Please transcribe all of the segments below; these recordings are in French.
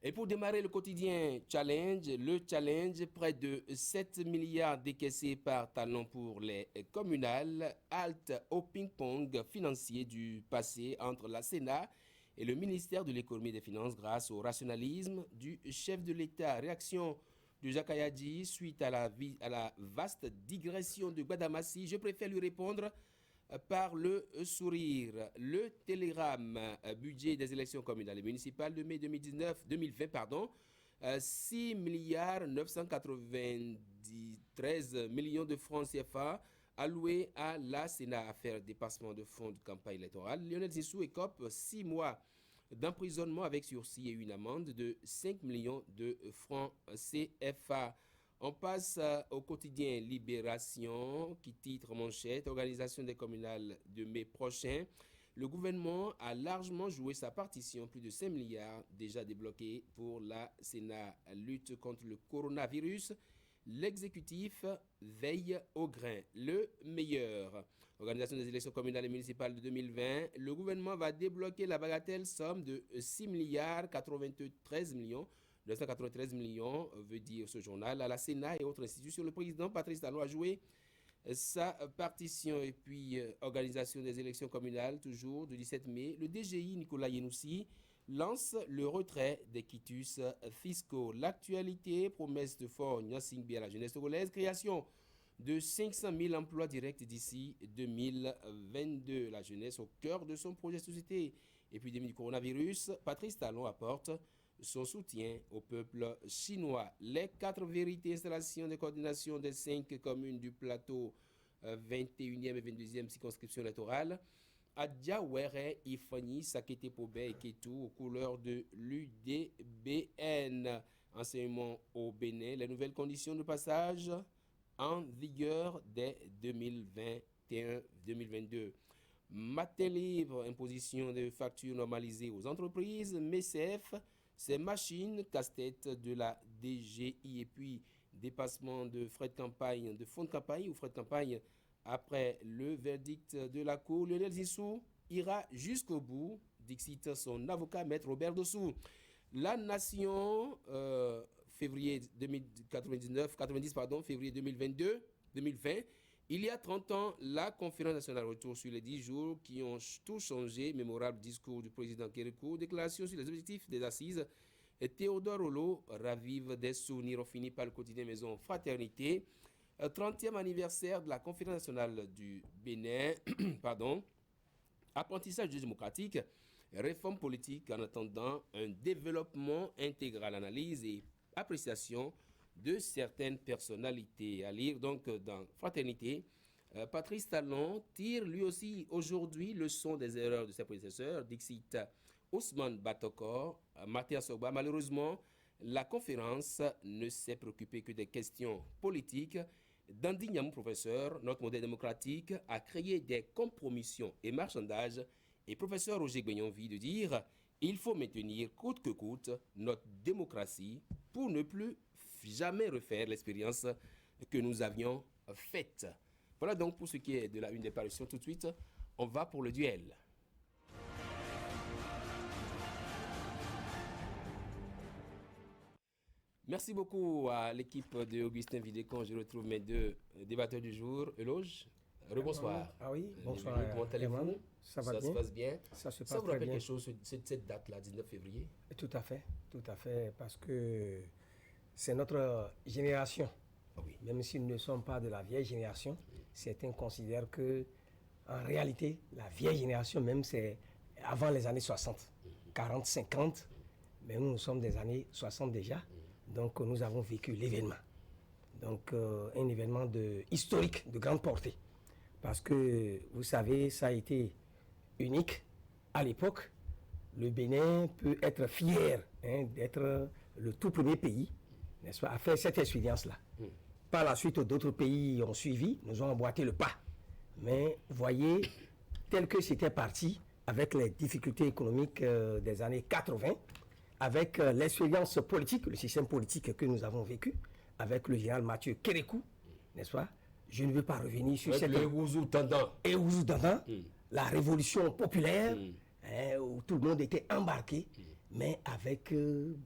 Et pour démarrer le quotidien challenge, près de 7 milliards décaissés par Talon pour les communales, halte au ping-pong financier du passé entre la Sénat et le ministère de l'économie et des finances grâce au rationalisme du chef de l'État. Réaction de Jacques Ayadi suite à la vaste digression de Gbadamassi. Je préfère lui répondre par le sourire. Le télégramme budget des élections communales et municipales de mai 2020, 6 milliards 993 millions de francs CFA alloués à la Sénat à faire dépassement de fonds de campagne électorale. Lionel Zinsou écope 6 mois d'emprisonnement avec sursis et une amende de 5 millions de francs CFA. On passe au quotidien Libération qui titre manchette organisation des communales de mai prochain. Le gouvernement a largement joué sa partition, plus de 5 milliards déjà débloqués pour la Sénat. Lutte contre le coronavirus. L'exécutif veille au grain. Le meilleur. Organisation des élections communales et municipales de 2020. Le gouvernement va débloquer la bagatelle somme de 6 milliards 93 millions. 993 millions, veut dire ce journal, à la Sénat et autres institutions. Le président Patrice Talon a joué sa partition. Et puis, organisation des élections communales, toujours, du 17 mai. Le DGI, Nicolas Yenoussi, lance le retrait des quitus fiscaux. L'actualité, promesse de Fort Nyasingbi à la jeunesse togolaise, création de 500 000 emplois directs d'ici 2022. La jeunesse au cœur de son projet de société. Épidémie du coronavirus, Patrice Talon apporte son soutien au peuple chinois. Les 4 vérités, installation de coordination des 5 communes du plateau, 21e et 22e circonscription électorale. Adjawere, Ifani, Sakete Pobe et Ketou aux couleurs de l'UDBN. Enseignement au Bénin, les nouvelles conditions de passage en vigueur dès 2021-2022. Matin libre, imposition de factures normalisées aux entreprises, MECF, ces machines casse-tête de la DGI et puis dépassement de frais de campagne, de fonds de campagne ou frais de campagne après le verdict de la Cour. Lionel Zinsou ira jusqu'au bout, dixit son avocat, maître Robert Dossou. La Nation, février 2020, il y a 30 ans, la conférence nationale retour sur les 10 jours qui ont tout changé. Mémorable discours du président Kérékou, déclaration sur les objectifs des assises. Et Théodore Rollo ravive des souvenirs. On finit par le quotidien Maison Fraternité. 30e anniversaire de la conférence nationale du Bénin. Apprentissage démocratique, réforme politique en attendant un développement intégral, analyse et appréciation de certaines personnalités. À lire donc dans Fraternité, Patrice Talon tire lui aussi aujourd'hui leçon des erreurs de ses prédécesseurs, dixit Ousmane Batokor, Martin Sogba. Malheureusement, la conférence ne s'est préoccupée que des questions politiques. Dandy Niamou, professeur, notre modèle démocratique a créé des compromissions et marchandages. Et professeur Roger Guignon vit de dire il faut maintenir coûte que coûte notre démocratie pour ne plus jamais refaire l'expérience que nous avions faite. Voilà donc pour ce qui est de la une des parutions. Tout de suite, on va pour le duel. Merci beaucoup à l'équipe de Augustin Vidécon. Je retrouve mes deux débatteurs du jour. Eloge, rebonsoir. Ah oui, bonsoir. Comment allez-vous? Ça va bien. Ça se passe bien. Ça se passe Ça vous très rappelle bien. quelque chose, cette date-là, 19 février? Tout à fait, parce que c'est notre génération. Ah oui. Même si nous ne sommes pas de la vieille génération, certains considèrent que, en réalité, la vieille génération, même c'est avant les années 60, 40, 50, mais nous sommes des années 60 déjà. Donc nous avons vécu l'événement. Donc un événement historique, de grande portée. Parce que, vous savez, ça a été unique à l'époque. Le Bénin peut être fier d'être le tout premier pays, n'est-ce pas, à faire cette expérience-là. Par la suite, d'autres pays ont suivi, nous ont emboîté le pas. Mais voyez, tel que c'était parti, avec les difficultés économiques des années 80, avec l'expérience politique, le système politique que nous avons vécu, avec le général Mathieu Kérékou, n'est-ce pas? Je ne veux pas revenir sur cette... Le Ouzou Tendant. Et Ouzou Tendant, la révolution populaire, où tout le monde était embarqué. mais avec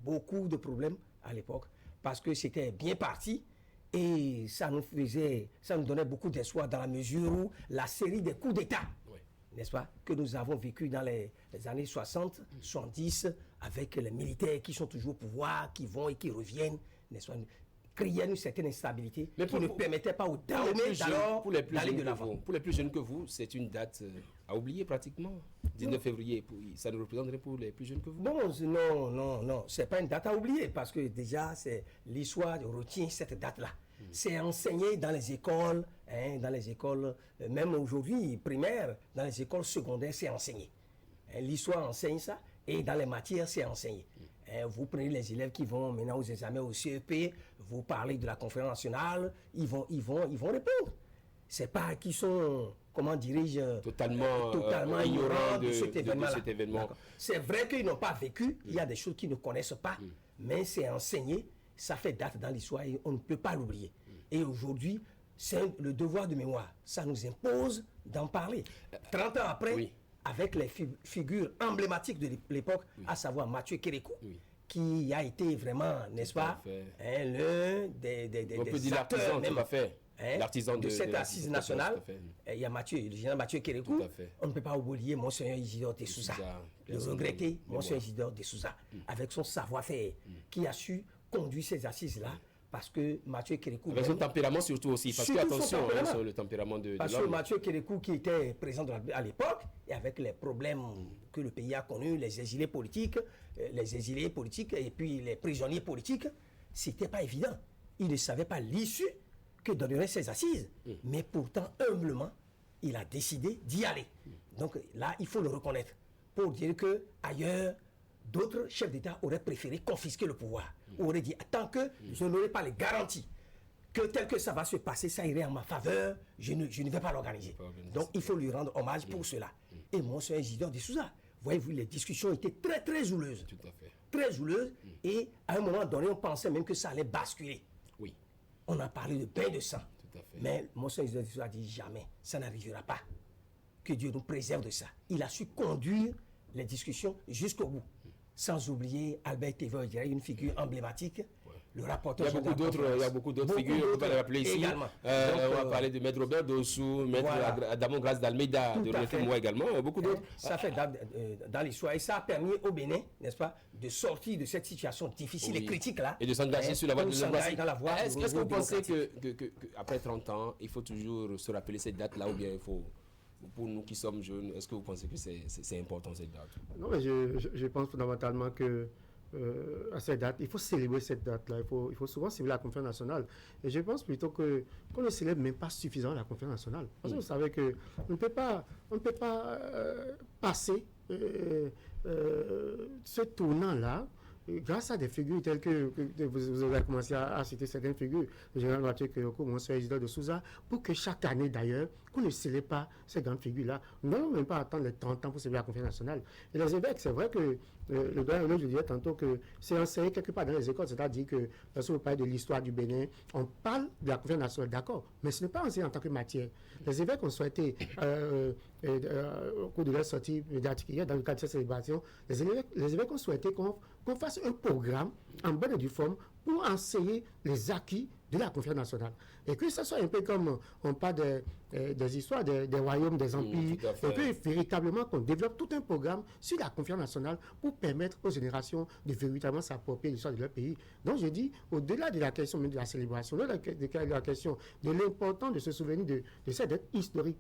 beaucoup de problèmes à l'époque, parce que c'était bien parti et ça nous donnait beaucoup d'espoir dans la mesure où la série des coups d'État, n'est-ce pas, que nous avons vécu dans les années 60, 70, avec les militaires qui sont toujours au pouvoir, qui vont et qui reviennent, n'est-ce pas, créait une certaine instabilité qui ne permettait pas aux Dahomey d'alors d'aller de l'avant. Pour les plus jeunes que vous, c'est une date à oublier pratiquement. 19 février, ça ne représente rien pour les plus jeunes que vous? Non, c'est pas une date à oublier parce que déjà, l'histoire retient cette date-là. C'est enseigné dans les écoles, même aujourd'hui primaires, dans les écoles secondaires, c'est enseigné. L'histoire enseigne ça et dans les matières, c'est enseigné. Vous prenez les élèves qui vont maintenant aux examens au CEP, vous parlez de la conférence nationale, ils vont répondre. C'est pas qu'ils sont, comment dirais-je, totalement ignorants de cet événement-là. C'est vrai qu'ils n'ont pas vécu, il y a des choses qu'ils ne connaissent pas, mais c'est enseigné, ça fait date dans l'histoire et on ne peut pas l'oublier. Et aujourd'hui, c'est le devoir de mémoire. Ça nous impose d'en parler. 30 ans après, avec les figures emblématiques de l'époque, à savoir Mathieu Kérékou, qui a été vraiment, n'est-ce pas, l'un des acteurs même, l'artisan de cette assise nationale. Il y a le général Mathieu Kérékou. On ne peut pas oublier Monseigneur Isidore de Souza, le regretté Monseigneur Isidore de Souza, avec son savoir-faire, qui a su conduire ces assises-là. Parce que Mathieu Kérékou... Avec son tempérament surtout aussi, parce que attention sur le tempérament de parce que Mathieu Kérékou, qui était présent à l'époque, et avec les problèmes que le pays a connus, les exilés politiques et puis les prisonniers politiques, c'était pas évident. Il ne savait pas l'issue que donneraient ces assises. Mais pourtant, humblement, il a décidé d'y aller. Donc là, il faut le reconnaître. Pour dire que ailleurs, d'autres chefs d'État auraient préféré confisquer le pouvoir. Auraient dit, tant que je n'aurai pas les garanties que tel que ça va se passer, ça irait en ma faveur, je ne vais pas l'organiser. Donc il faut lui rendre hommage pour cela. Et Monseigneur Isidore de Souza, voyez-vous, les discussions étaient très très houleuses. Tout à fait. Très houleuses. Et à un moment donné, on pensait même que ça allait basculer. Oui. On a parlé de bain de sang. Tout à fait. Mais Monseigneur Isidore de Souza a dit jamais, ça n'arrivera pas. Que Dieu nous préserve de ça. Il a su conduire les discussions jusqu'au bout. Sans oublier Albert Théveur, une figure emblématique, le rapporteur. Il y a beaucoup d'autres figures, on peut les rappeler ici. On va parler de Maître Robert Dossou, Maître Adamon Grace d'Almeida, de René moi également, beaucoup d'autres. Ça fait dans l'histoire et ça a permis au Bénin, n'est-ce pas, de sortir de cette situation difficile et critique là. Et de s'engager sur la voie de démocratie. Est-ce que vous pensez qu'après 30 ans, il faut toujours se rappeler cette date-là ou bien il faut... Pour nous qui sommes jeunes, est-ce que vous pensez que c'est important cette date? Non, mais je pense fondamentalement que à cette date, il faut célébrer cette date-là. Il faut souvent célébrer la conférence nationale. Et je pense plutôt qu'on ne célèbre même pas suffisamment la conférence nationale. Parce que vous savez qu'on ne peut pas passer ce tournant-là grâce à des figures telles que vous avez commencé à citer certaines figures, le général Mathieu Kérékou, Monseigneur Isidore de Souza, pour que chaque année d'ailleurs, qu'on ne célèbre pas ces grandes figures-là. Nous n'allons même pas attendre les 30 ans pour célébrer la conférence nationale. Et les évêques, c'est vrai que le doyen, je disais tantôt que c'est enseigné quelque part dans les écoles, c'est-à-dire que lorsque vous parlez de l'histoire du Bénin, on parle de la conférence nationale, d'accord, mais ce n'est pas enseigné en tant que matière. Les évêques ont souhaité, au cours de leur sortie médiatique hier, dans le cadre de cette célébration, les évêques ont souhaité qu'on fasse un programme en bonne et due forme pour enseigner les acquis de la conférence nationale. Et que ce soit un peu comme on parle des histoires des royaumes, des empires, et que véritablement qu'on développe tout un programme sur la conférence nationale pour permettre aux générations de véritablement s'approprier l'histoire de leur pays. Donc je dis, au-delà de la question de la célébration, au-delà de la question de l'importance de se souvenir de cette date historique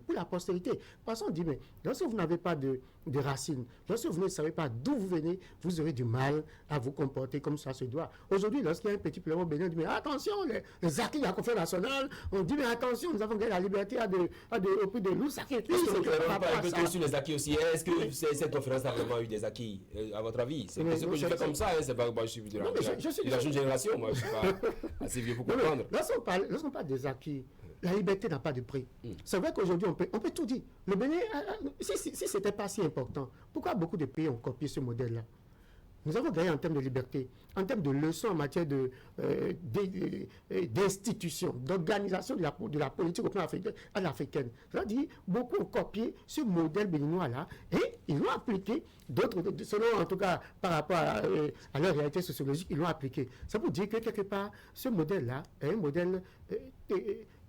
pour la postérité. Parce qu'on dit, mais lorsque vous n'avez pas de racines, lorsque vous ne savez pas d'où vous venez, vous aurez du mal à vous comporter comme ça se doit. Aujourd'hui, lorsqu'il y a un petit problème au Bénin, on dit, mais attention, les acquis de la conférence nationale, on dit, mais attention, nous avons gagné la liberté au prix de lourds sacrifices. Est-ce que un peu sur les acquis aussi? Est-ce que cette conférence a vraiment eu des acquis, à votre avis? C'est ce que je fais comme ça, c'est pas moi je suis de la jeune génération, moi je suis pas assez vieux pour comprendre. Lorsqu'on parle des acquis, la liberté n'a pas de prix. C'est vrai qu'aujourd'hui, on peut tout dire. Le Bénin, si ce n'était pas si important, pourquoi beaucoup de pays ont copié ce modèle-là? Nous avons gagné en termes de liberté, en termes de leçons en matière d'institution, d'organisation de la politique au plan africaine. C'est-à-dire, beaucoup ont copié ce modèle béninois-là et ils l'ont appliqué. D'autres, selon en tout cas par rapport à leur réalité sociologique, ils l'ont appliqué. Ça veut dire que quelque part, ce modèle-là est un modèle...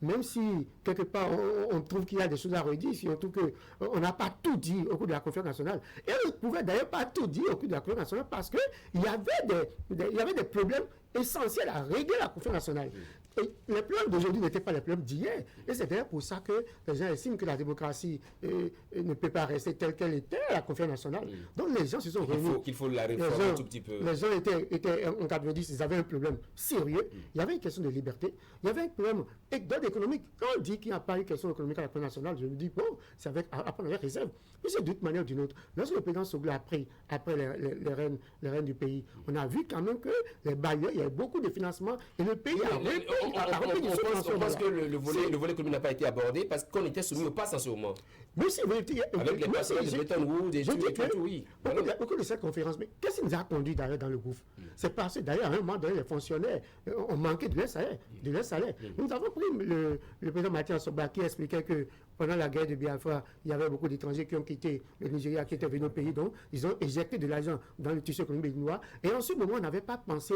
même si quelque part on trouve qu'il y a des choses à redire, si on trouve qu'on n'a pas tout dit au cours de la conférence nationale. Et on ne pouvait d'ailleurs pas tout dire au cours de la conférence nationale parce qu'il y avait des problèmes essentiels à régler la conférence nationale. Et les problèmes d'aujourd'hui n'étaient pas les problèmes d'hier. Et c'est d'ailleurs pour ça que les gens estiment que la démocratie ne peut pas rester telle qu'elle était à la conférence nationale. Donc les gens se sont réunis. Qu'il faut la réformer un tout petit peu. Les gens étaient en 90, ils avaient un problème sérieux. Il y avait une question de liberté. Il y avait un problème d'ordre économique. Quand on dit qu'il n'y a pas eu de question économique à la conférence nationale, je me dis, bon, c'est avec réserve. Mais c'est d'une manière ou d'une autre. Lorsque le président Soglo a pris après les rênes du pays, on a vu quand même que les bailleurs, il y avait beaucoup de financements et le pays a repris. On pense que le volet économique n'a pas été abordé parce qu'on était soumis au pass en ce moment. Mais si, avec les personnes de Bretton Woods, des trucs, oui. Au cours de cette conférence, mais qu'est-ce qui nous a conduit d'ailleurs dans le gouffre? C'est parce que d'ailleurs, à un moment donné, les fonctionnaires ont manqué de leur salaire. Nous avons pris le président Mathias Soba qui expliquait que pendant la guerre de Biafra, il y avait beaucoup d'étrangers qui ont quitté le Nigeria, qui étaient venus au pays, donc ils ont éjecté de l'argent dans le tissu économique béninois. Et en ce moment, on n'avait pas pensé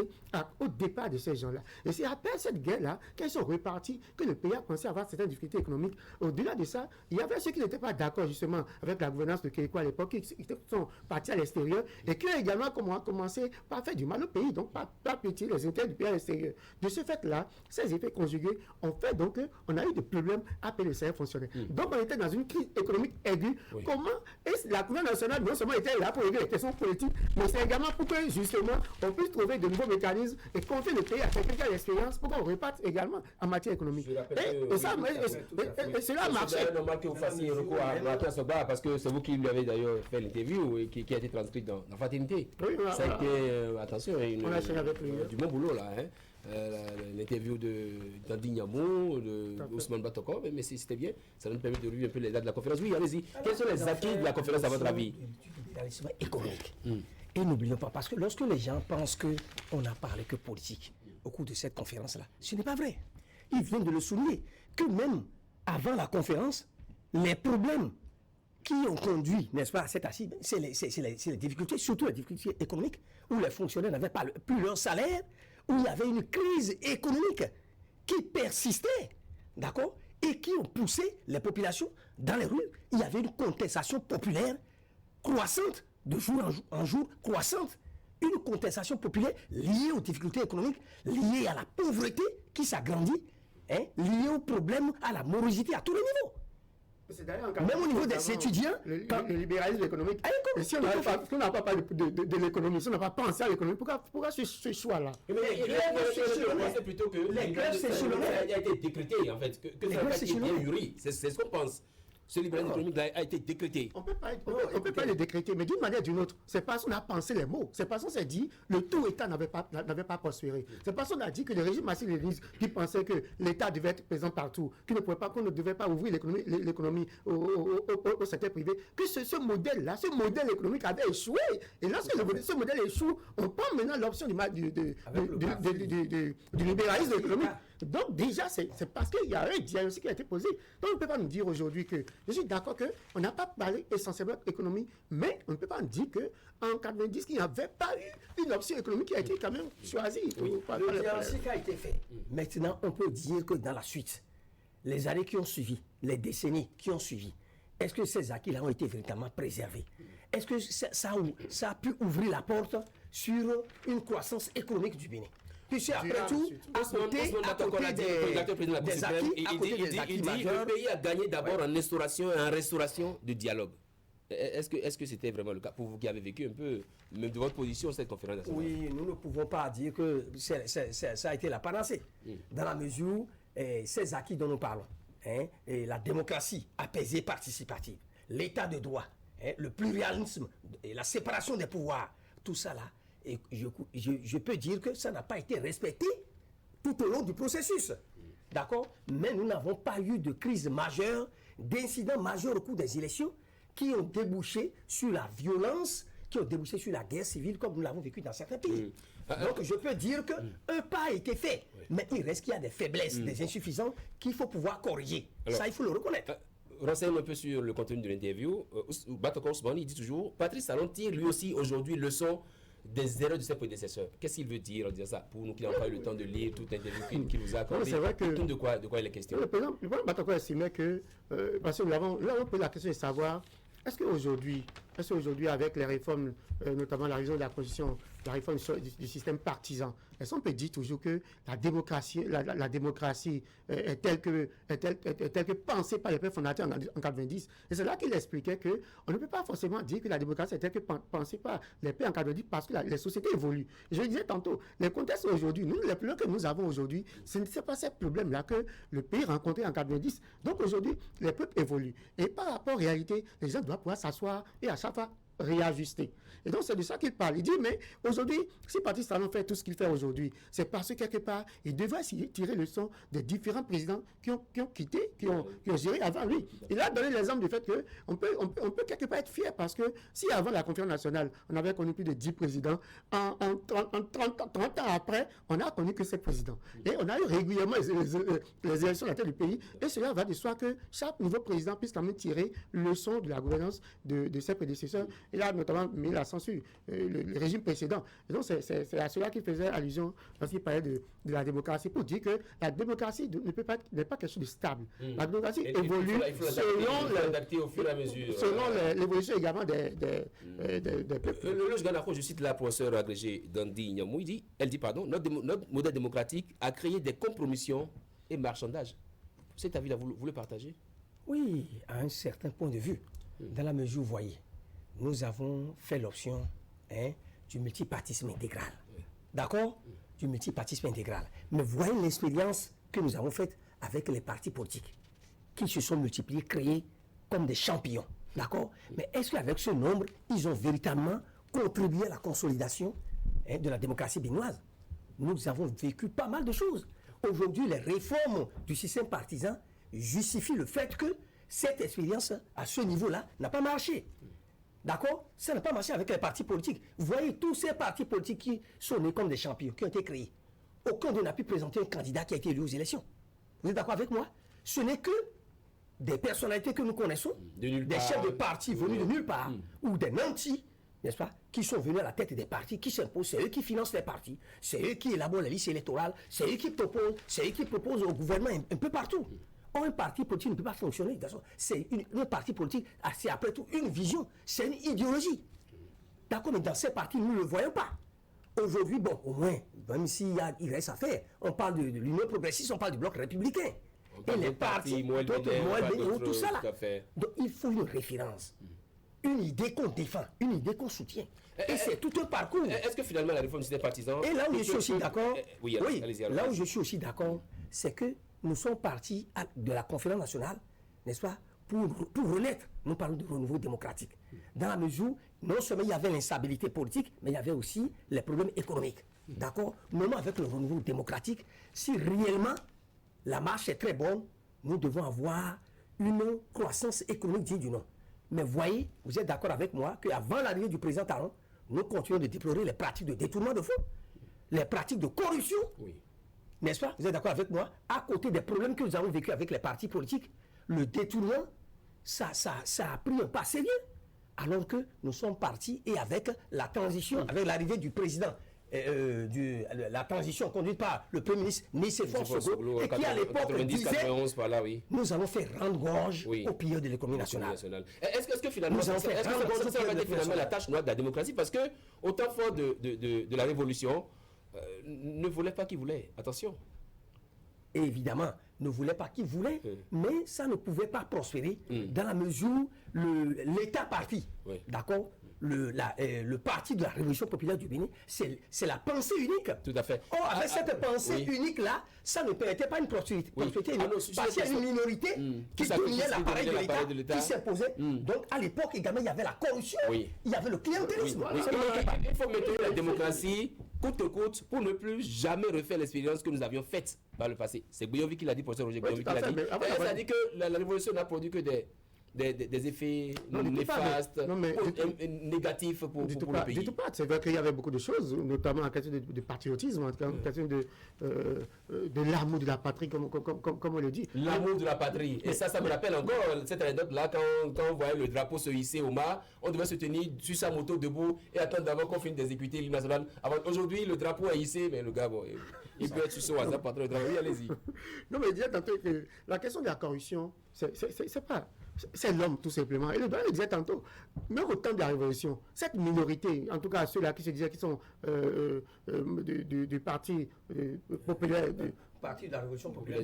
au départ de ces gens-là. Et c'est après cette guerre-là qu'ils sont repartis, que le pays a commencé à avoir certaines difficultés économiques. Au-delà de ça, il y avait ceux qui n'étaient pas d'accord justement avec la gouvernance de Kéko à l'époque, qui sont partis à l'extérieur et qui ont également commencé par faire du mal au pays, donc par péter les intérêts du pays à l'extérieur. De ce fait-là, ces effets conjugués ont fait donc qu'on a eu des problèmes à payer le salaire fonctionnaire. Donc on était dans une crise économique aiguë. Oui. Comment est-ce que la gouvernement nationale non seulement était là pour régler les questions politiques, mais c'est également pour que justement on puisse trouver de nouveaux mécanismes et confier le pays à quelqu'un qui a l'expérience pour qu'on reparte également en matière économique. Et cela a marché. C'est normal que vous fassiez recours à Mathias Soba parce que c'est vous qui lui avez d'ailleurs fait l'interview et qui a été transcrite dans la Fraternité. Oui, ça a été, attention, du bon boulot là. Hein. L'interview d'Andy Niamou, d'Ousmane Batoko, mais c'était bien, ça nous permet de revivre un peu les dates de la conférence. Oui, allez-y. Quels sont les acquis de la conférence à votre avis? Économique. Et n'oublions pas, parce que lorsque les gens pensent qu'on n'a parlé que politique au cours de cette conférence-là, ce n'est pas vrai. Ils viennent de le souligner, que même avant la conférence, les problèmes qui ont conduit, n'est-ce pas, à cette assise, c'est les difficultés, surtout les difficultés économiques, où les fonctionnaires n'avaient pas plus leur salaire, où il y avait une crise économique qui persistait, d'accord, et qui ont poussé les populations dans les rues. Il y avait une contestation populaire croissante, de jour en jour, croissante, une contestation populaire liée aux difficultés économiques, liée à la pauvreté qui s'agrandit, hein, liée aux problèmes, à la morosité à tous les niveaux. Même au niveau des étudiants, le libéralisme économique. Et si on n'a pas parlé de l'économie, si on n'a pas pensé à l'économie, pourquoi ce choix-là? C'est plutôt que les grèves a été décrété en fait, que ça n'a pas été bien mûri. C'est ce qu'on pense. Ce libéralisme économique a été décrété. On ne peut pas le décréter, mais d'une manière ou d'une autre, c'est parce qu'on a pensé les mots. C'est parce qu'on s'est dit le tout État n'avait pas prospéré. C'est parce qu'on a dit que le régime marxiste-léniniste qui pensait que l'État devait être présent partout, qu'on ne devait pas ouvrir l'économie au secteur privé, que ce modèle-là, ce modèle économique avait échoué. Et lorsque ce modèle échoue, on prend maintenant l'option du libéralisme économique. Donc déjà, c'est parce qu'il y a un diagnostic qui a été posé. Donc on ne peut pas nous dire aujourd'hui que, je suis d'accord qu'on n'a pas parlé essentiellement d'économie, mais on ne peut pas nous dire qu'en 90, il n'y avait pas eu une option économique qui a été quand même choisie. Le diagnostic a été fait. Maintenant, on peut dire que dans la suite, les années qui ont suivi, les décennies qui ont suivi, est-ce que ces acquis-là ont été véritablement préservés? Est-ce que ça a pu ouvrir la porte sur une croissance économique du Bénin? Puisque après tout, à côté des acquis majeurs, le pays a gagné d'abord en restauration de dialogue. Est-ce que c'était vraiment le cas pour vous qui avez vécu un peu, même de votre position, cette conférence nationale? Oui, nous ne pouvons pas dire que ça a été la panacée. Dans la mesure où ces acquis dont nous parlons, et la démocratie apaisée participative, l'état de droit, le pluralisme et la séparation des pouvoirs, tout ça là, et je peux dire que ça n'a pas été respecté tout au long du processus. D'accord? Mais nous n'avons pas eu de crise majeure, d'incidents majeurs au cours des élections qui ont débouché sur la violence qui ont débouché sur la guerre civile comme nous l'avons vécu dans certains pays. Donc je peux dire qu'un pas a été fait, mais il reste qu'il y a des faiblesses, des insuffisances qu'il faut pouvoir corriger. Alors, ça, il faut le reconnaître. Renseigne un peu sur le contenu de l'interview. Batakor Ousmane, il dit toujours, Patrice Talon tire lui aussi aujourd'hui leçon des erreurs de ses prédécesseurs. Qu'est-ce qu'il veut dire en disant ça? Pour nous qui n'avons pas eu le temps de lire toute l'interview qu'il nous a accordé. C'est vrai que de quoi il est question. Le président Batakor estimait que, parce que nous avons posé la question de savoir, est-ce qu'aujourd'hui, avec les réformes, notamment la révision de la Constitution, la réforme du système partisan, est-ce qu'on peut dire toujours que la démocratie est telle que pensée par les pères fondateurs en 90? Et c'est là qu'il expliquait qu'on ne peut pas forcément dire que la démocratie est telle que pensée par les pères en 90 parce que les sociétés évoluent. Je le disais tantôt, les contextes aujourd'hui, les problèmes que nous avons aujourd'hui, ce n'est pas ces problèmes-là que le pays rencontrait en 90. Donc aujourd'hui, les peuples évoluent. Et par rapport aux réalités, les gens doivent pouvoir s'asseoir et à chaque fois réajuster. Et donc c'est de ça qu'il parle. Il dit, mais aujourd'hui, si Patrice Talon fait tout ce qu'il fait aujourd'hui, c'est parce que quelque part, il devrait tirer le son des différents présidents qui ont quitté, qui ont géré avant lui. Il a donné l'exemple du fait qu'on peut quelque part être fier parce que si avant la conférence nationale, on avait connu plus de 10 présidents, en 30 ans après, on a connu que 7 présidents. Et on a eu régulièrement les élections à la tête du pays. Et cela va de soi que chaque nouveau président puisse quand même tirer le son de la gouvernance de ses prédécesseurs. Il a notamment mis la censure, le régime précédent. Et donc, c'est à cela qu'il faisait allusion lorsqu'il parlait de la démocratie, pour dire que la démocratie n'est pas quelque chose de stable. La démocratie évolue selon l'évolution également des peuples. Le Ghanako, je cite la professeure agrégée Dandi Nyamou, elle dit, notre modèle démocratique a créé des compromissions et marchandages. Cet avis-là, vous le partagez? Oui, à un certain point de vue. Dans la mesure où, vous voyez, nous avons fait l'option du multipartisme intégral. D'accord? Du multipartisme intégral. Mais voyez l'expérience que nous avons faite avec les partis politiques qui se sont multipliés, créés comme des champions. D'accord? Mais est-ce qu'avec ce nombre, ils ont véritablement contribué à la consolidation de la démocratie béninoise? Nous avons vécu pas mal de choses. Aujourd'hui, les réformes du système partisan justifient le fait que cette expérience, à ce niveau-là, n'a pas marché. D'accord? Ça n'a pas marché avec les partis politiques. Vous voyez, tous ces partis politiques qui sont nés comme des champions, qui ont été créés, aucun d'eux n'a pu présenter un candidat qui a été élu aux élections. Vous êtes d'accord avec moi? Ce n'est que des personnalités que nous connaissons, des chefs de partis venus de nulle part, ou des nantis, n'est-ce pas, qui sont venus à la tête des partis, qui s'imposent, c'est eux qui financent les partis, c'est eux qui élaborent les listes électorales, c'est eux qui proposent au gouvernement un peu partout. Or, un parti politique ne peut pas fonctionner. C'est un parti politique, c'est après tout une vision, c'est une idéologie. D'accord, mais dans ces partis, nous ne le voyons pas. Aujourd'hui, bon, au moins, même s'il reste à faire, on parle de l'Union progressiste, on parle du bloc républicain. Et les partis, tout ça là. Donc, il faut une référence, une idée qu'on défend, une idée qu'on soutient. Et c'est tout un parcours. Est-ce que finalement la réforme du système partisan... Et là où je suis aussi d'accord, là où je suis aussi d'accord, c'est que nous sommes partis de la conférence nationale, n'est-ce pas, pour renaître. Nous parlons de renouveau démocratique. Dans la mesure, non seulement il y avait l'instabilité politique, mais il y avait aussi les problèmes économiques. D'accord? Même avec le renouveau démocratique, si réellement la marche est très bonne, nous devons avoir une croissance économique digne du nom. Mais voyez, vous êtes d'accord avec moi qu'avant l'arrivée du président Talon, nous continuons de déplorer les pratiques de détournement de fonds, les pratiques de corruption. Oui. N'est-ce pas? Vous êtes d'accord avec moi? À côté des problèmes que nous avons vécu avec les partis politiques, le détournement, ça a pris un pas sérieux. Alors que nous sommes partis et avec la transition, avec l'arrivée du président, la transition conduite par le Premier ministre Nicéphore Soglo, et qui à l'époque disait, nous allons faire rendre gorge aux pilleurs de l'économie nationale. Est-ce que finalement, ça va être finalement la tâche noire de la démocratie? Parce que au temps fort de la révolution, ne voulait pas qui voulait. Attention. Et évidemment, ne voulait pas qui voulait, mais ça ne pouvait pas prospérer dans la mesure où l'État parti, d'accord, le parti de la Révolution populaire du Bénin, c'est la pensée unique. Tout à fait. Or, avec cette pensée unique-là, ça ne permettait pas une prospérité. Parce qu'il y a une minorité qui dominait l'appareil de l'État, qui s'imposait. Donc, à l'époque, également, il y avait la corruption, il y avait le clientélisme. Il faut maintenir la démocratie coûte que coûte pour ne plus jamais refaire l'expérience que nous avions faite par le passé. C'est Guyovi qui l'a dit, professeur Roger Guyovi qui l'a dit. Ça dit que la révolution n'a produit que des des effets Non, du tout pas, néfastes, non, mais négatifs pour du tout le pas, pays. du tout pas. C'est vrai qu'il y avait beaucoup de choses, notamment en question de patriotisme, en question de l'amour de la patrie, comme on le dit. L'amour de la patrie. Et ça me rappelle encore cette anecdote-là, quand on voyait le drapeau se hisser au mât, on devait se tenir sur sa moto debout et attendre d'abord qu'on finisse d'exécuter l'hymne national. Aujourd'hui, le drapeau est hissé, mais le gars, bon, il peut être sur son WhatsApp, patron, le drapeau. Oui, allez-y. Non, mais il disait tantôt que la question de la corruption, c'est pas... C'est l'homme, tout simplement. Et le doyen le disait tantôt, même au temps de la Révolution, cette minorité, en tout cas ceux-là qui se disaient qu'ils sont du parti populaire, Parti de la Révolution populaire.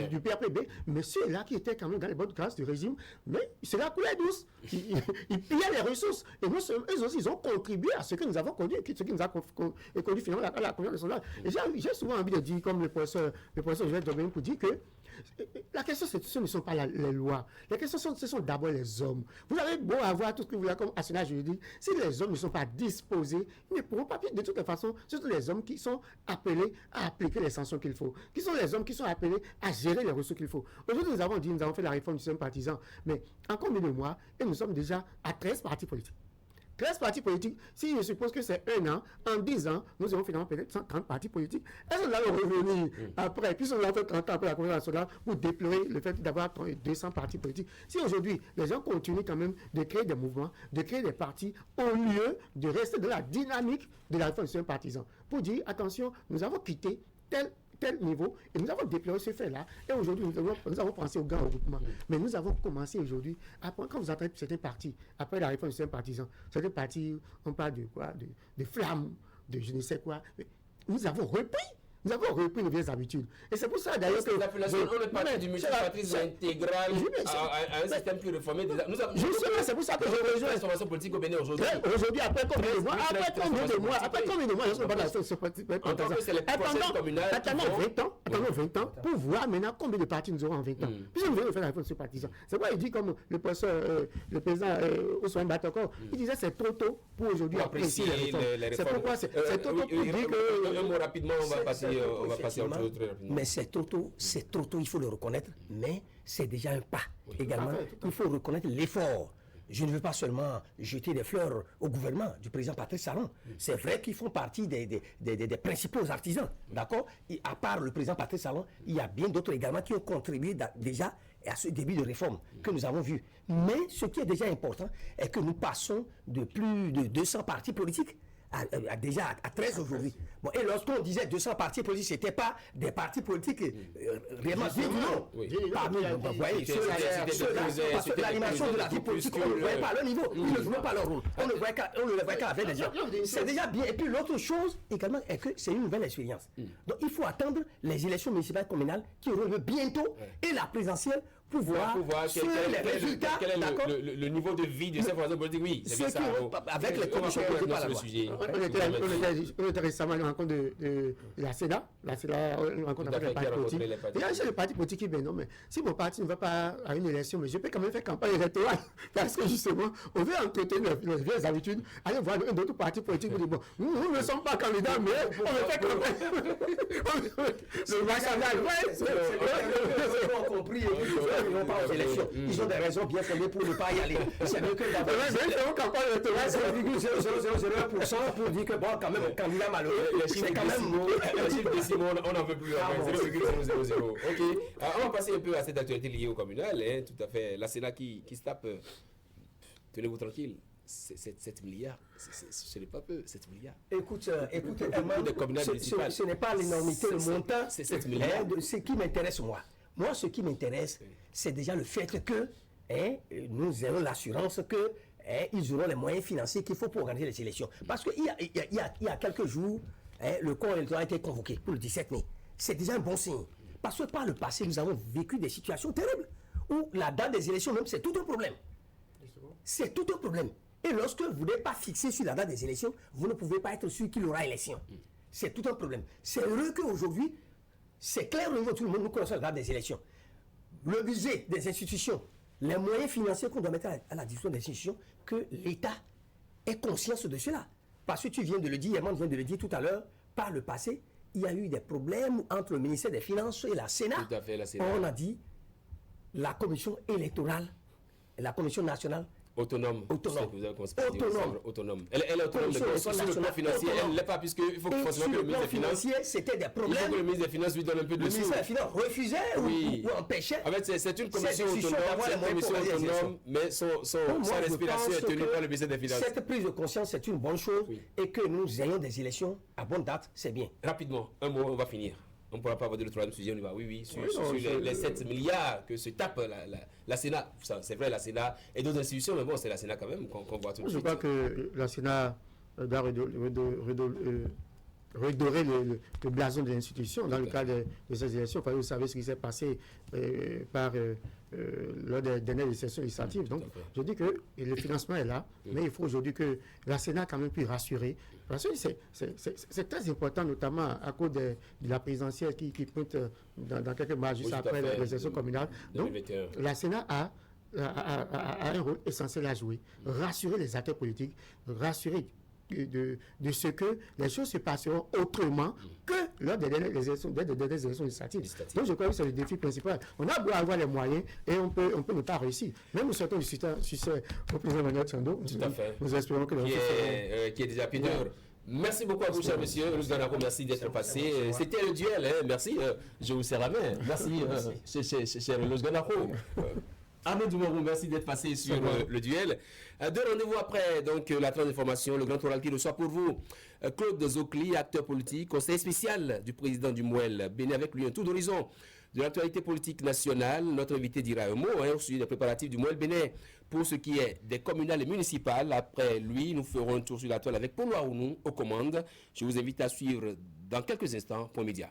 Du PRPB, mais ceux-là qui étaient quand même dans les bonnes classes du régime, mais c'est la coulée douce. Ils pillaient les ressources. Et nous, eux aussi, ils ont contribué à ce que nous avons conduit, ce qui nous a conduit finalement à la confiance nationale. Et j'ai souvent envie de dire, comme le professeur Joël Domaine, pour dire que la question, ce ne sont pas les lois. La question, ce sont d'abord les hommes. Vous avez beau avoir tout ce que vous voulez comme arsenal juridique, si les hommes ne sont pas disposés, ils ne pourront pas, de toute façon, ce sont les hommes qui sont appelés à appliquer les sanctions qu'il faut, qui sont les hommes qui sont appelés à gérer les ressources qu'il faut. Aujourd'hui, nous avons fait la réforme du système partisan, mais en combien de mois, et nous sommes déjà à 13 partis politiques. 13 partis politiques, si je suppose que c'est 1 an, en 10 ans, nous avons finalement peut-être 130 partis politiques. Est-ce qu'on va revenir après, puis on va faire 30 ans après la Convention nationale pour déplorer le fait d'avoir 200 partis politiques? Si aujourd'hui, les gens continuent quand même de créer des mouvements, de créer des partis, au lieu de rester dans la dynamique de la réforme du système partisan, pour dire, attention, nous avons quitté tel niveau, et nous avons déploré ce fait-là, et aujourd'hui, nous avons pensé au grand regroupement. Mais nous avons commencé aujourd'hui, quand vous entendez certains partis, après la réforme du système partisan, certains partis, on parle de quoi, de flammes, de je ne sais quoi, nous avons repris nos vieilles habitudes. Et c'est pour ça d'ailleurs que... L'appellation, on est parti du multipartisme intégral à un système plus réformé. C'est pour ça que je rejoins... Transformation politique au Bénin aujourd'hui. Aujourd'hui, après combien de mois, je ne sais pas la attendons 20 ans pour voir maintenant combien de partis nous aurons en 20 ans. Puisque nous venons de faire la réforme partisane. C'est pourquoi il dit, comme le président Ousmane Batoko, il disait c'est trop tôt pour aujourd'hui apprécier les réformes. C'est pourquoi c'est trop tôt pour dire que... Un mot rapidement, on va passer à autre chose très rapidement. Mais c'est trop tôt, il faut le reconnaître, mais c'est déjà un pas. Également, il faut reconnaître l'effort. Je ne veux pas seulement jeter des fleurs au gouvernement du président Patrice Talon. C'est vrai qu'ils font partie des principaux artisans, d'accord? À part le président Patrice Talon, il y a bien d'autres également qui ont contribué déjà à ce début de réforme que nous avons vu. Mais ce qui est déjà important est que nous passons de plus de 200 partis politiques déjà à 13 aujourd'hui. Bon, et lorsqu'on disait 200 partis politiques, ce n'était pas des partis politiques réellement dignes. Vous voyez, parce que l'animation de la vie politique, on ne voyait pas à leur niveau. Ils ne jouaient pas leur rôle. On ne le voyait qu'avec des gens. C'est déjà bien. Et puis l'autre chose également est que c'est une nouvelle expérience. Donc il faut attendre les élections municipales communales qui auront lieu bientôt et la présidentielle pour voir les résultats. Quel est le niveau de vie de cette formation politique? Oui, c'est bien ça. Avec les commissions posées par la loi. On était récemment à une rencontre de la SEDA, une rencontre avec les partis politiques. Et là, j'ai le parti politique qui dit, non, mais si mon parti ne va pas à une élection, mais je peux quand même faire campagne électorale. Parce que justement, on veut entretenir nos vieilles habitudes, aller voir d'autres partis politiques pour dire, bon, nous ne sommes pas candidats, mais on veut faire campagne. Le marchandage, ils ont compris, ils n'ont pas aux élections. Ils ont des raisons bien fondées pour ne pas y aller. C'est mieux que d'avoir 0,01% pour dire que bon, quand même, candidat malheureux, c'est quand même... Les chiffres décimaux, on n'en veut plus. 0,000. Ok. On va passer un peu à cette actualité liée au communal. Tout à fait. La Sénat qui se tape. Tenez-vous tranquille. 7 milliards, ce n'est pas peu, 7 milliards. Écoute, ce n'est pas l'énormité, le montant. C'est 7 milliards. Ce qui m'intéresse, moi, ce qui m'intéresse, c'est déjà le fait que nous avons l'assurance que ils auront les moyens financiers qu'il faut pour organiser les élections. Parce qu'il y a quelques jours, le corps électoral a été convoqué pour le 17 mai. C'est déjà un bon signe. Parce que par le passé, nous avons vécu des situations terribles où la date des élections, même, c'est tout un problème. C'est tout un problème. Et lorsque vous n'êtes pas fixé sur la date des élections, vous ne pouvez pas être sûr qu'il y aura élection. C'est tout un problème. C'est heureux qu'aujourd'hui, c'est clair au niveau de tout le monde, nous connaissons la date des élections. Le budget des institutions, les moyens financiers qu'on doit mettre à la disposition des institutions, que l'État ait conscience de cela. Parce que tu viens de le dire, Yaman vient de le dire tout à l'heure, par le passé, il y a eu des problèmes entre le ministère des Finances et la Sénat. Tout à fait, la Sénat. On a dit, la commission électorale la Commission nationale autonome. Autonome. Vous avez autonome. Elle est autonome sur le plan financier. Elle ne l'est pas, puisqu'il faut forcément que le ministre des Finances. C'était des problèmes. Il faut que le ministre des Finances lui donne un peu de sous. Le ministre des Finances refusait ou empêchait. En fait, c'est une commission autonome, mais sa respiration est tenue par le ministère des Finances. Cette prise de conscience, c'est une bonne chose. Et que nous ayons des élections à bonne date, c'est bien. Rapidement, un mot, on va finir. On ne pourra pas avoir de le troisième sujet, on y va. Oui, sur les 7 milliards que se tape la Sénat. C'est vrai, la Sénat et d'autres institutions, mais bon, c'est la Sénat quand même qu'on voit tout de suite. Je crois que la Sénat doit redorer le blason de l'institution dans le cadre de ces élections. Vous savez ce qui s'est passé lors des dernières sessions législatives. Donc, je dis que le financement est là, mais il faut aujourd'hui que la Sénat quand même puisse rassurer. Parce que c'est très important, notamment à cause de la présidentielle qui pointe dans quelques mois juste après les élections communales. Donc, la Sénat a un rôle essentiel à jouer. Rassurer les acteurs politiques, rassurer de ce que les choses se passeront autrement que lors des dernières élections législatives. Donc je crois que c'est le défi principal. On a beau avoir les moyens et on peut ne pas réussir. Même nous souhaitons du succès au président Manuel Tchando. Tout à fait. Nous espérons que qui est déjà plus dur. Merci beaucoup à vous, cher monsieur. Merci d'être passé. C'était le duel. Merci. Je vous serre la main. Merci, cher Luz Ganaro. Arnaud Doumarou, merci d'être passé sur le duel. Deux rendez-vous après donc la fin d'information, le grand oral qui reçoit pour vous Claude Zokli, acteur politique, conseiller spécial du président du Mouel. Béni avec lui un tour d'horizon de l'actualité politique nationale. Notre invité dira un mot sur les préparatifs du Mouel Bénin pour ce qui est des communales et municipales. Après lui, nous ferons un tour sur la toile avec Paul Ouaounou aux commandes. Je vous invite à suivre dans quelques instants Point Média.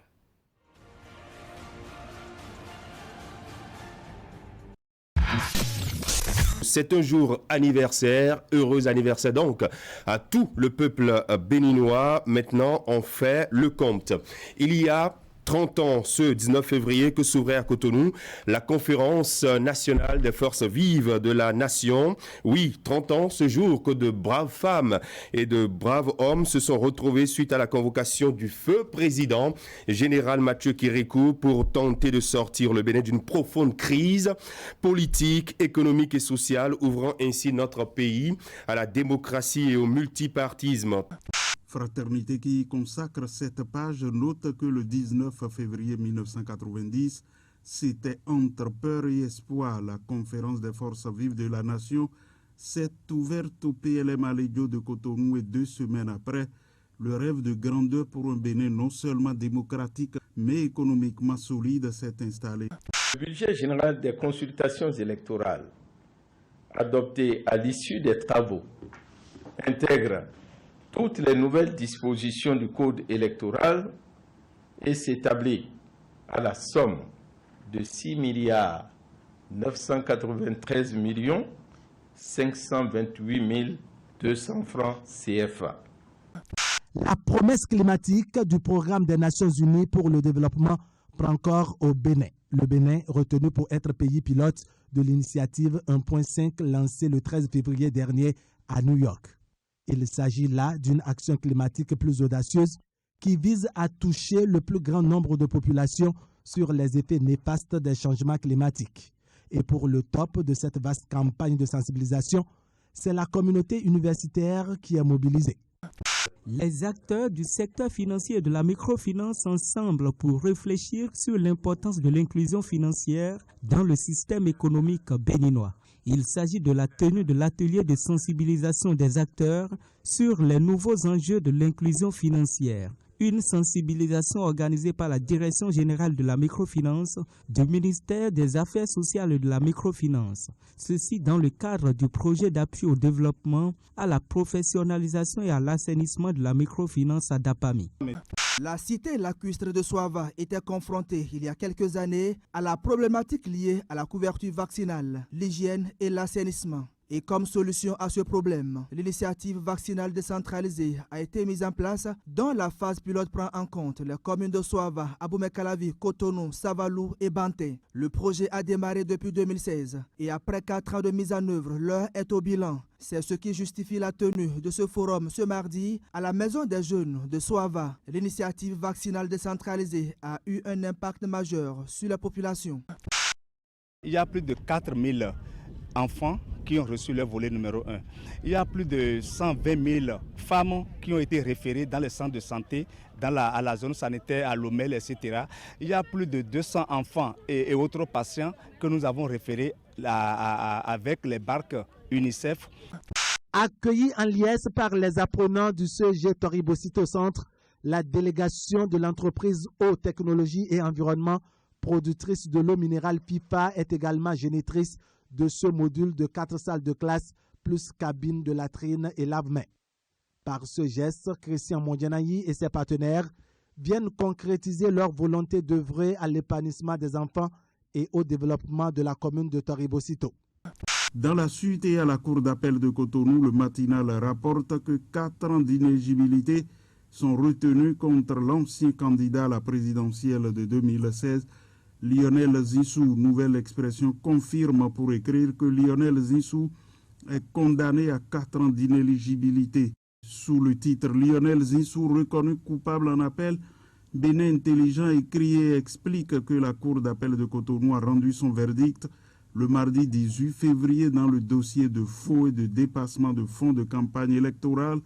C'est un jour anniversaire, heureux anniversaire donc à tout le peuple béninois. Maintenant, on fait le compte. Il y a 30 ans, ce 19 février, que s'ouvrait à Cotonou la conférence nationale des forces vives de la nation. Oui, 30 ans, ce jour que de braves femmes et de braves hommes se sont retrouvés suite à la convocation du feu président, général Mathieu Kérékou, pour tenter de sortir le Bénin d'une profonde crise politique, économique et sociale, ouvrant ainsi notre pays à la démocratie et au multipartisme. Fraternité qui consacre cette page note que le 19 février 1990, c'était entre peur et espoir. La conférence des forces vives de la nation s'est ouverte au PLM Alédio de Cotonou et 2 semaines après, le rêve de grandeur pour un Bénin non seulement démocratique mais économiquement solide s'est installé. Le budget général des consultations électorales adopté à l'issue des travaux intègre toutes les nouvelles dispositions du code électoral et s'établit à la somme de 6 milliards 993 millions 528 200 francs CFA. La promesse climatique du programme des Nations Unies pour le développement prend corps au Bénin. Le Bénin, retenu pour être pays pilote de l'initiative 1.5 lancée le 13 février dernier à New York. Il s'agit là d'une action climatique plus audacieuse qui vise à toucher le plus grand nombre de populations sur les effets néfastes des changements climatiques. Et pour le top de cette vaste campagne de sensibilisation, c'est la communauté universitaire qui est mobilisée. Les acteurs du secteur financier et de la microfinance ensemble pour réfléchir sur l'importance de l'inclusion financière dans le système économique béninois. Il s'agit de la tenue de l'atelier de sensibilisation des acteurs sur les nouveaux enjeux de l'inclusion financière. Une sensibilisation organisée par la Direction générale de la microfinance du ministère des Affaires sociales et de la microfinance. Ceci dans le cadre du projet d'appui au développement, à la professionnalisation et à l'assainissement de la microfinance à Dapami. La cité lacustre de Soava était confrontée il y a quelques années à la problématique liée à la couverture vaccinale, l'hygiène et l'assainissement. Et comme solution à ce problème, l'initiative vaccinale décentralisée a été mise en place dont la phase pilote prend en compte les communes de Soava, Aboumey-Calavi, Cotonou, Savalou et Banté. Le projet a démarré depuis 2016 et après 4 ans de mise en œuvre, l'heure est au bilan. C'est ce qui justifie la tenue de ce forum ce mardi à la Maison des Jeunes de Soava. L'initiative vaccinale décentralisée a eu un impact majeur sur la population. Il y a plus de 4000 enfants qui ont reçu leur volet numéro 1. Il y a plus de 120 000 femmes qui ont été référées dans les centres de santé, à la zone sanitaire, à Lomel, etc. Il y a plus de 200 enfants et autres patients que nous avons référés avec les barques UNICEF. Accueillis en liesse par les apprenants du CEG Toribocito Centre, la délégation de l'entreprise Eau, Technologie et Environnement, productrice de l'eau minérale Pipa, est également génitrice de ce module de 4 salles de classe plus cabine de latrine et lave-mains. Par ce geste, Christian Mondianayi et ses partenaires viennent concrétiser leur volonté d'œuvrer à l'épanouissement des enfants et au développement de la commune de Toribocito. Dans la suite et à la Cour d'appel de Cotonou, le matinal rapporte que 4 ans d'inéligibilité sont retenus contre l'ancien candidat à la présidentielle de 2016, Lionel Zinsou. Nouvelle expression confirme pour écrire que Lionel Zinsou est condamné à 4 ans d'inéligibilité. Sous le titre Lionel Zinsou reconnu coupable en appel, Bénin Intelligent écrit et explique que la Cour d'appel de Cotonou a rendu son verdict le mardi 18 février dans le dossier de faux et de dépassement de fonds de campagne électorale.